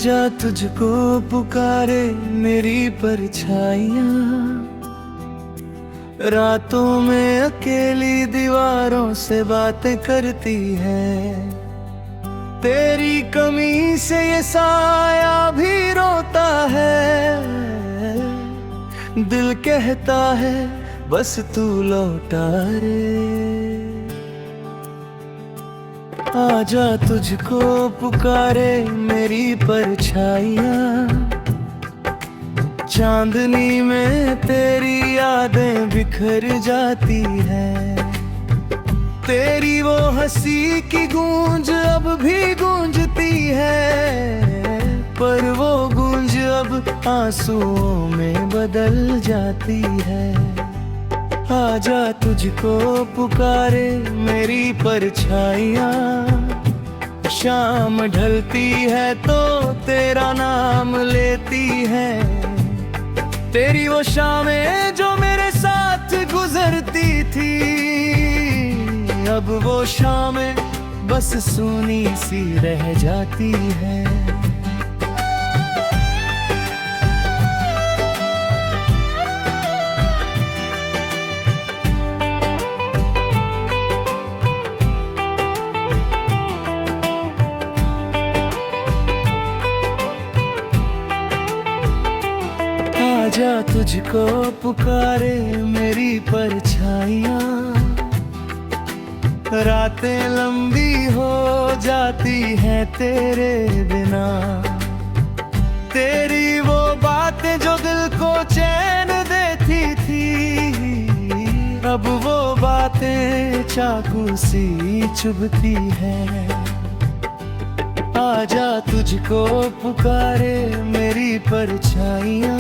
आजा तुझको पुकारे मेरी परछाइयाँ, रातों में अकेली दीवारों से बातें करती है। तेरी कमी से ये साया भी रोता है, दिल कहता है बस तू लौटा रे। आजा तुझको पुकारे मेरी परछाइयाँ, चांदनी में तेरी यादें बिखर जाती है। तेरी वो हंसी की गूंज अब भी गूंजती है, पर वो गूंज अब आंसुओं में बदल जाती है। आजा तुझको पुकारे मेरी परछाइयाँ, शाम ढलती है तो तेरा नाम लेती है। तेरी वो शामें जो मेरे साथ गुजरती थी, अब वो शामें बस सूनी सी रह जाती है। आजा तुझको पुकारे मेरी परछाइयाँ, रातें लंबी हो जाती हैं तेरे बिना। तेरी वो बातें जो दिल को चैन देती थी, अब वो बातें चाकू सी चुभती हैं। आजा तुझको पुकारे मेरी परछाइयाँ,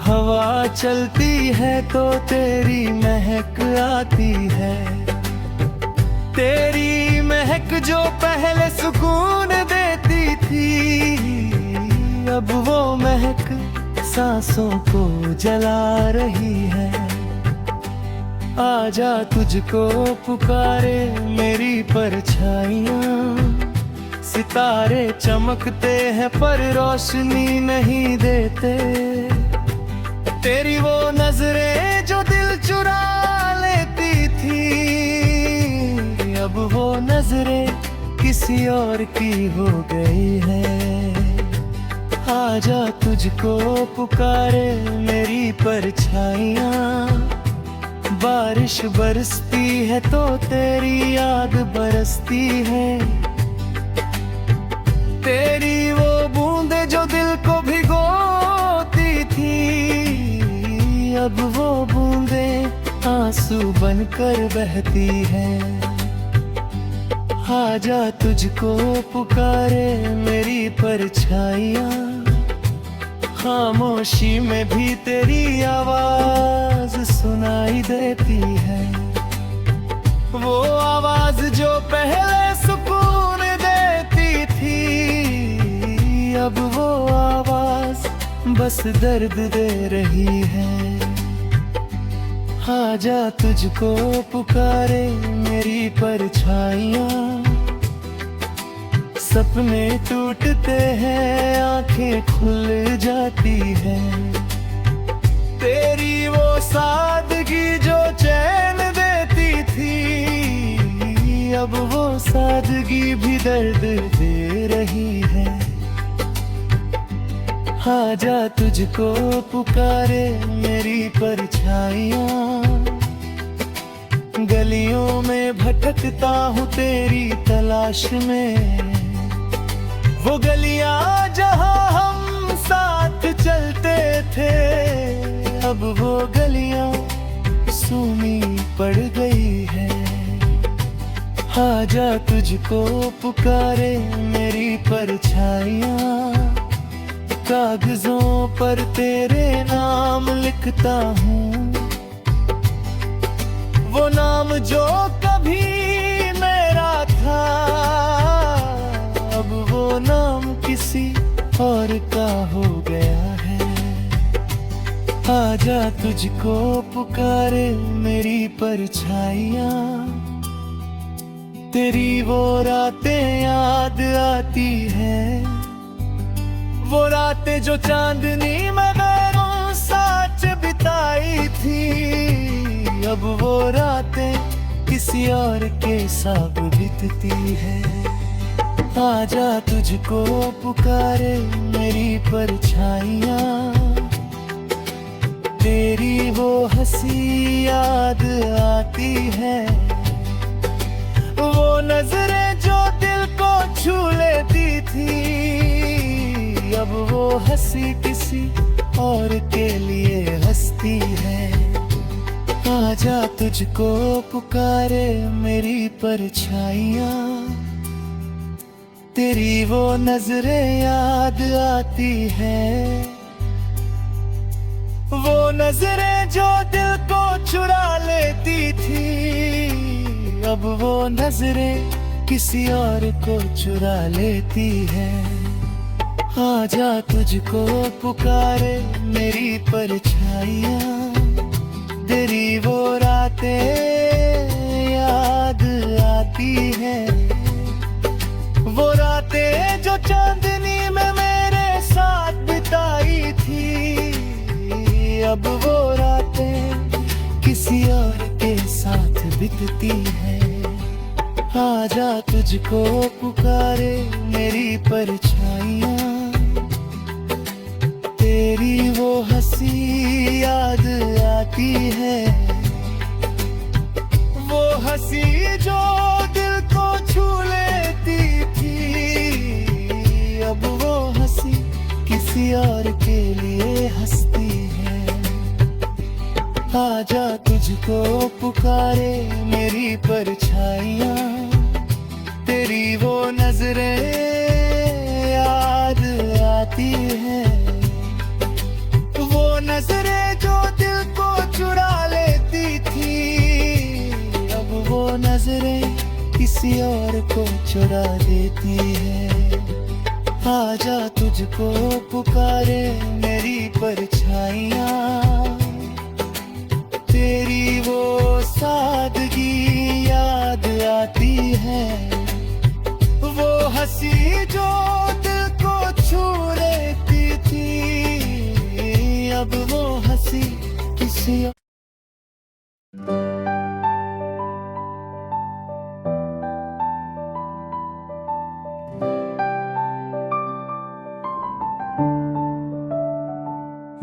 हवा चलती है तो तेरी महक आती है। तेरी महक जो पहले सुकून देती थी, अब वो महक सांसों को जला रही है। आजा तुझको पुकारे मेरी परछाइयाँ, सितारे चमकते हैं पर रोशनी नहीं देते। तेरी वो नजरें जो दिल चुरा लेती थी, अब वो नजरें किसी और की हो गई है। आजा तुझको पुकारे मेरी परछाइयाँ, बारिश बरसती है तो तेरी याद बरसती है। तेरी वो बूंदे जो दिल को भिगोती थी, अब वो बूंदे आंसू बनकर बहती है। आजा तुझको पुकारे मेरी परछाइयाँ, खामोशी में भी तेरी आवाज सुनाई देती है। वो आवाज जो पहले सुकून देती थी, अब वो आवाज बस दर्द दे रही है। आजा तुझको पुकारे मेरी परछाइयाँ, सपने टूटते हैं आंखें खुल जाती है। तेरी वो सादगी जो चैन देती थी, अब वो सादगी भी दर्द दे रही है। आजा तुझको पुकारे मेरी परछाइयाँ, गलियों में भटकता हूँ तेरी तलाश में। वो गलियाँ जहाँ हम साथ चलते थे, अब वो गलियाँ सूनी पड़ गई है। आजा तुझको पुकारे मेरी परछाइयाँ, कागजों पर तेरे नाम लिखता हूँ। वो नाम जो कभी मेरा था, अब वो नाम किसी और का हो गया है। आजा तुझको पुकारे मेरी परछाइयाँ, तेरी वो रातें याद आती है, वो रातें जो चांदनी में गैरों साथ बिताई थी। अब वो रातें किसी और के साथ बीतती है। आजा तुझको पुकारे मेरी परछाइयाँ, तेरी वो हंसी याद आती है। वो नजरें जो दिल को छू लेती थी, अब वो हंसी किसी और के लिए हंसती है। आजा तुझको पुकारे मेरी परछाइयाँ, तेरी वो नजरें याद आती है। वो नजरें जो दिल को चुरा लेती थी, अब वो नजरें किसी और को चुरा लेती है। आजा तुझको पुकारे मेरी परछाइयाँ, तेरी वो रातें याद आती है। वो रातें जो चांदनी में मेरे साथ बिताई थी, अब वो रातें किसी और के साथ बीतती है। आजा तुझको पुकारे मेरी परछाइयाँ, तेरी वो हंसी याद आती है। वो हंसी जो दिल को छू लेती थी, अब वो हंसी किसी और के लिए हंसती है। आजा तुझको पुकारे मेरी परछाइयाँ, तेरी वो नजरें याद आती है। वो नजरें जो दिल को चुरा लेती थी, अब वो नजरें किसी और को चुरा देती है। आजा तुझको पुकारे मेरी परछाइयाँ, तेरी वो सादगी याद आती है। वो हंसी जो दिल को छू लेती थी, अब वो हंसी किसी और।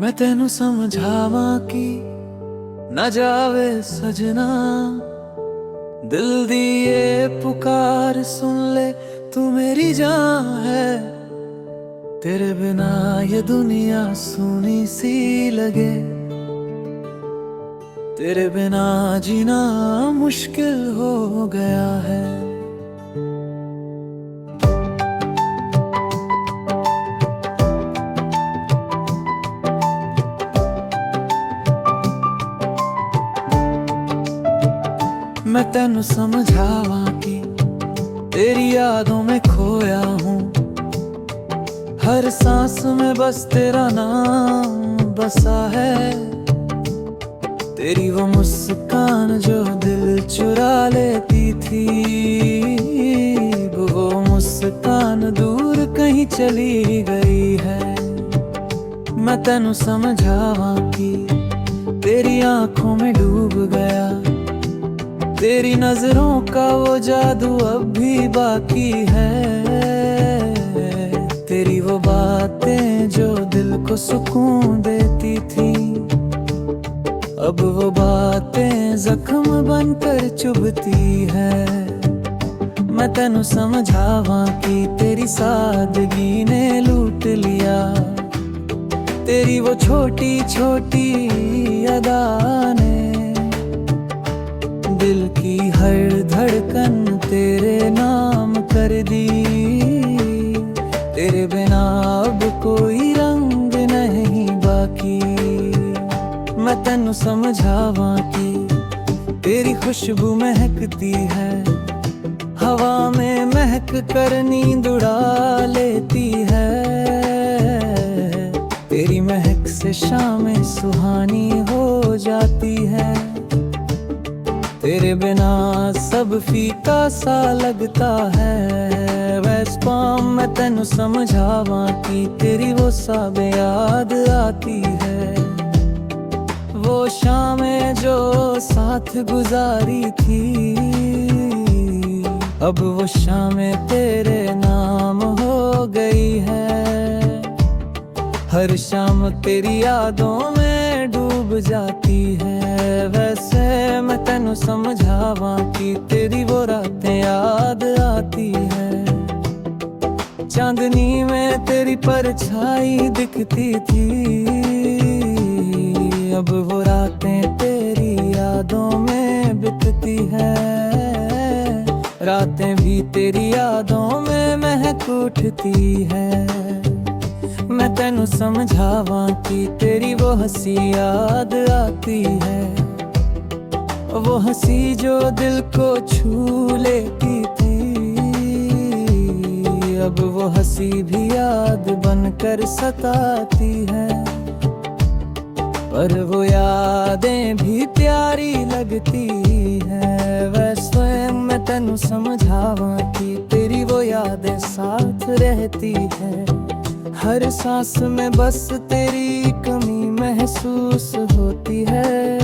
मैं तेनू समझावा कि ना जावे सजना, दिल दी ये पुकार सुन ले, तू मेरी जान है। तेरे बिना ये दुनिया सूनी सी लगे, तेरे बिना जीना मुश्किल हो गया है। मैं तेनू समझावा कि तेरी यादों में खोया हूँ, हर सांस में बस तेरा नाम बसा है। तेरी वो मुस्कान जो दिल चुरा लेती थी, वो मुस्कान दूर कहीं चली गई है। मैं तेनू समझावा कि तेरी आंखों में डूब गया, तेरी नजरों का वो जादू अब भी बाकी है। तेरी वो बातें जो दिल को सुकून देती थी, अब वो बातें जख्म बनकर चुभती है। मैं तेनू समझावा कि तेरी सादगी ने लूट लिया, तेरी वो छोटी छोटी अदा ने दिल की हर धड़कन तेरे नाम कर दी। तेरे बिना अब कोई रंग नहीं बाकी। मैं तेनू समझावा कि तेरी खुशबू महकती है, हवा में महक कर नींद उड़ा लेती है। तेरी महक से शामें सुहानी हो जाती है, तेरे बिना सब फीका सा लगता है। वैस पाम मैं तेनू समझावां कि तेरी वो सब याद आती है। वो शामें जो साथ गुजारी थी, अब वो शामें तेरे नाम हो गई है। हर शाम तेरी यादों में डूब जाती है। वैसे मैं तेनू समझावां कि तेरी वो रातें याद आती है। चांदनी में तेरी परछाई दिखती थी, अब वो रातें तेरी यादों में बितती है। रातें भी तेरी यादों में महक उठती है। मैं तेनू समझावां कि तेरी वो हंसी याद आती है। वो हंसी जो दिल को छू लेती थी, अब वो हंसी भी याद बनकर सताती है। पर वो यादें भी प्यारी लगती है। वैसे मैं तेनू समझावां कि तेरी वो यादें साथ रहती है। हर सांस में बस तेरी कमी महसूस होती है।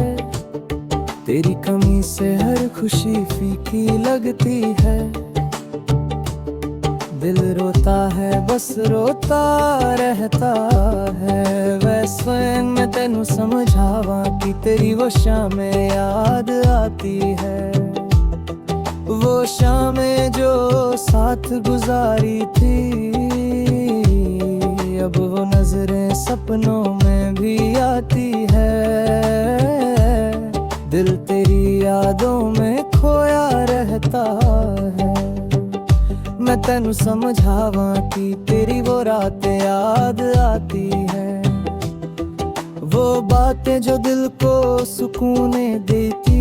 तेरी कमी से हर खुशी फीकी लगती है। दिल रोता है बस रोता रहता है। वैसे मैं तेनू समझावां कि तेरी वो शामें याद आती है। वो शामें जो साथ गुजारी थी, अब वो नजरें सपनों में भी आती है। दिल तेरी यादों में खोया रहता है। मैं तेनू समझावां कि तेरी वो रातें याद आती है। वो बातें जो दिल को सुकून देती,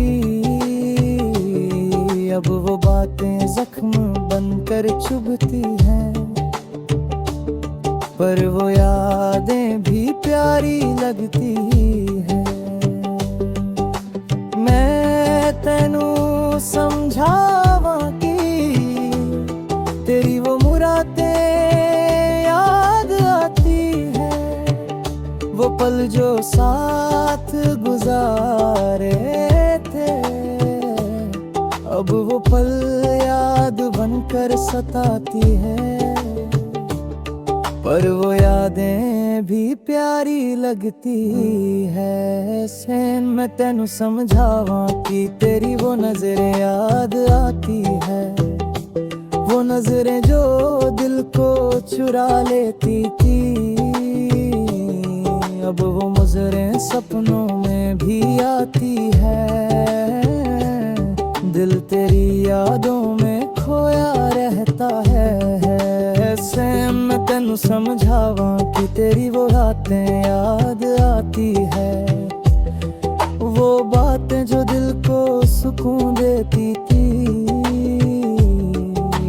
अब वो बातें जख्म बनकर चुभती हैं। पर वो यादें भी प्यारी लगती है। मैं तेनू समझावां कि तेरी वो मुरादें याद आती है। वो पल जो साथ गुजारे थे, अब वो पल याद बनकर सताती है। पर वो यादें भी प्यारी लगती है। सैन मैं तेनू समझावां कि तेरी वो नजरें याद आती है। वो नजरें जो दिल को चुरा लेती थी, अब वो नजरें सपनों में भी आती है। दिल तेरी यादों में खोया रहता है। सैम मैं तेनू समझावां कि तेरी वो रातें याद आती है। वो बातें जो दिल को सुकून देती थी,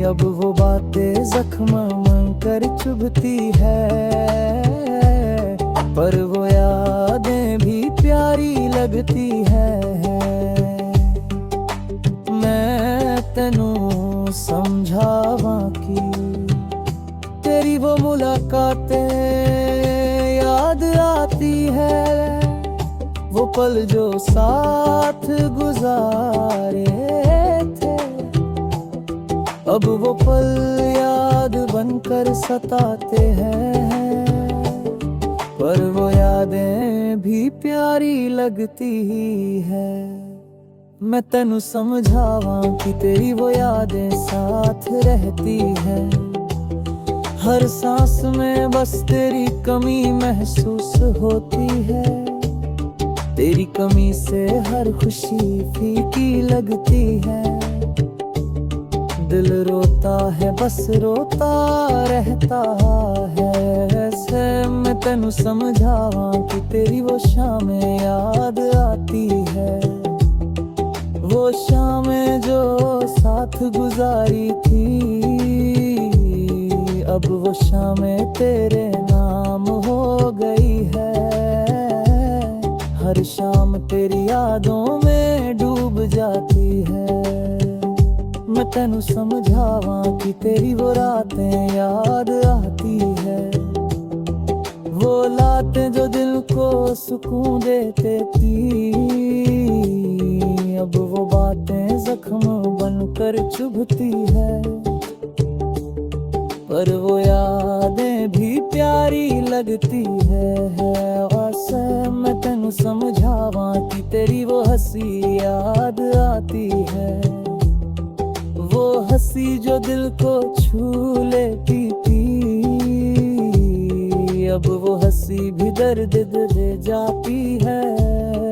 अब वो बातें जख्म बनकर चुभती है। पर वो यादें भी प्यारी लगती है। मैं तेनू समझावां कि तेरी वो मुलाकातें याद आती है। वो पल जो साथ गुजारे थे, अब वो पल याद बनकर सताते हैं। पर वो यादें भी प्यारी लगती है। मैं तेनू समझावां कि तेरी वो यादें साथ रहती है। हर सांस में बस तेरी कमी महसूस होती है। तेरी कमी से हर खुशी फीकी लगती है। दिल रोता है बस रोता रहता है। ऐसे मैं तेनू समझावां कि तेरी वो शामें याद आती है। वो शामें जो साथ गुजारी थी, अब वो शामें तेरे नाम हो गई है। हर शाम तेरी यादों में डूब जाती है। मैं तेनू समझावा कि तेरी वो रातें याद आती है, वो लातें जो दिल को सुकून देते थी। अब वो बातें जख्म बनकर चुभती है, पर वो यादें भी प्यारी लगती है। वैसे मैं तेनू समझावा कि तेरी वो हंसी याद आती है, वो हंसी जो दिल को छू लेती थी। अब वो हंसी भी दर्द दे जाती है।